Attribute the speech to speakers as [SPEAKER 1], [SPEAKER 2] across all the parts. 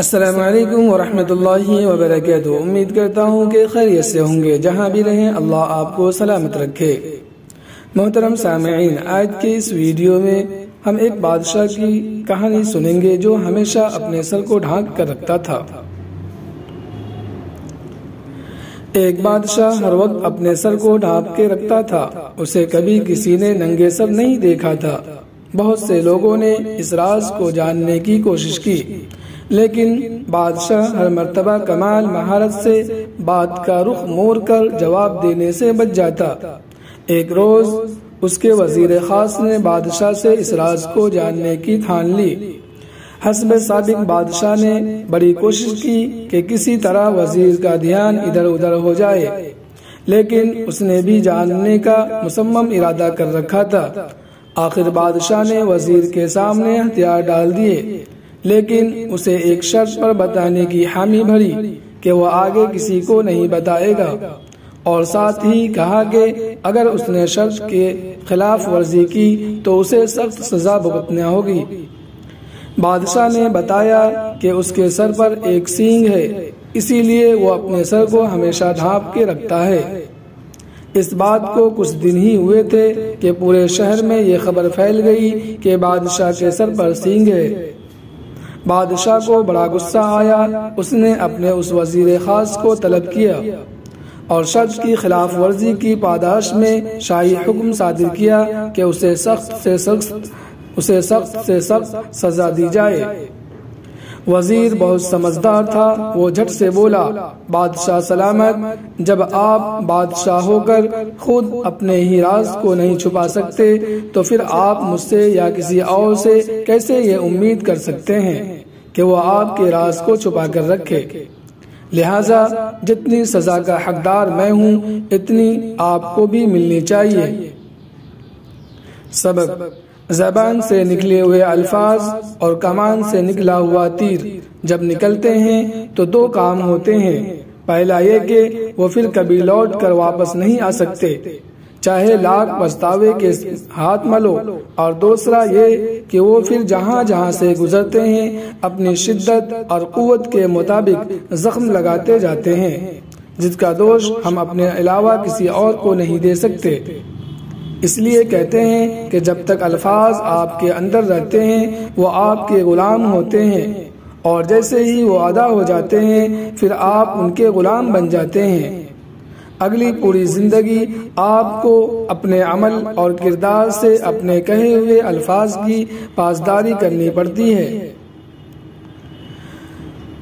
[SPEAKER 1] السلام علیکم ورحمۃ اللہ وبرکاتہ۔ امید کرتا ہوں کہ خیریت سے ہوں گے، جہاں بھی رہیں اللہ آپ کو سلامت رکھے۔ محترم سامعین، آج کے اس ویڈیو میں ہم ایک بادشاہ کی کہانی سنیں گے جو ہمیشہ اپنے سر کو ڈھانک کر رکھتا تھا۔ ایک بادشاہ ہر وقت اپنے سر کو ڈھانپ کے رکھتا تھا، اسے کبھی کسی نے ننگے سر نہیں دیکھا تھا۔ بہت سے لوگوں نے اس راز کو جاننے کی کوشش کی، لیکن بادشاہ ہر مرتبہ کمال مہارت سے بات کا رخ موڑ کر جواب دینے سے بچ جاتا۔ ایک روز اس کے وزیر خاص نے بادشاہ سے اس راز کو جاننے کی ٹھان لی۔ حسب سابق بادشاہ نے بڑی کوشش کی کہ کسی طرح وزیر کا دھیان ادھر ادھر ہو جائے، لیکن اس نے بھی جاننے کا مصمم ارادہ کر رکھا تھا۔ آخر بادشاہ نے وزیر کے سامنے ہتھیار ڈال دیے، لیکن اسے ایک شرط پر بتانے کی حامی بھری کہ وہ آگے کسی کو نہیں بتائے گا، اور ساتھ ہی کہا کہ اگر اس نے شرط کے خلاف ورزی کی تو اسے سخت سزا بھگتنا ہوگی۔ بادشاہ نے بتایا کہ اس کے سر پر ایک سینگ ہے، اسی لیے وہ اپنے سر کو ہمیشہ ڈھانپ کے رکھتا ہے۔ اس بات کو کچھ دن ہی ہوئے تھے کہ پورے شہر میں یہ خبر پھیل گئی کہ بادشاہ کے سر پر سینگ ہے۔ بادشاہ کو بڑا غصہ آیا، اس نے اپنے اس وزیر خاص کو طلب کیا اور شرط کی خلاف ورزی کی پاداش میں شاہی حکم صادر کیا کہ اسے سخت سے سخت سزا دی جائے۔ وزیر بہت سمجھدار تھا، وہ جھٹ سے بولا، بادشاہ سلامت، جب آپ بادشاہ ہو کر خود اپنے ہی راز کو نہیں چھپا سکتے تو پھر آپ مجھ سے یا کسی اور سے کیسے یہ امید کر سکتے ہیں کہ وہ آپ کے راز کو چھپا کر رکھے؟ لہٰذا جتنی سزا کا حقدار میں ہوں اتنی آپ کو بھی ملنی چاہیے۔ سبق: زبان سے نکلے ہوئے الفاظ اور کمان سے نکلا ہوا تیر جب نکلتے ہیں تو دو کام ہوتے ہیں۔ پہلا یہ کہ وہ پھر کبھی لوٹ کر واپس نہیں آ سکتے، چاہے لاکھ پچھتاوے کے ہاتھ ملو، اور دوسرا یہ کہ وہ پھر جہاں جہاں سے گزرتے ہیں اپنی شدت اور قوت کے مطابق زخم لگاتے جاتے ہیں، جس کا دوش ہم اپنے علاوہ کسی اور کو نہیں دے سکتے۔ اس لیے کہتے ہیں کہ جب تک الفاظ آپ کے اندر رہتے ہیں وہ آپ کے غلام ہوتے ہیں، اور جیسے ہی وہ ادا ہو جاتے ہیں پھر آپ ان کے غلام بن جاتے ہیں۔ اگلی پوری زندگی آپ کو اپنے عمل اور کردار سے اپنے کہے ہوئے الفاظ کی پاسداری کرنی پڑتی ہے۔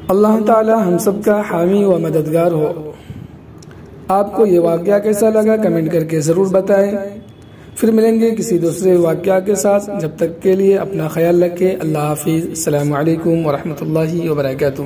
[SPEAKER 1] اللہ تعالی ہم سب کا حامی و مددگار ہو۔ آپ کو یہ واقعہ کیسا لگا کمنٹ کر کے ضرور بتائیں۔ پھر ملیں گے کسی دوسرے واقعہ کے ساتھ، جب تک کے لیے اپنا خیال رکھیں۔ اللہ حافظ۔ السلام علیکم ورحمۃ اللہ وبرکاتہ۔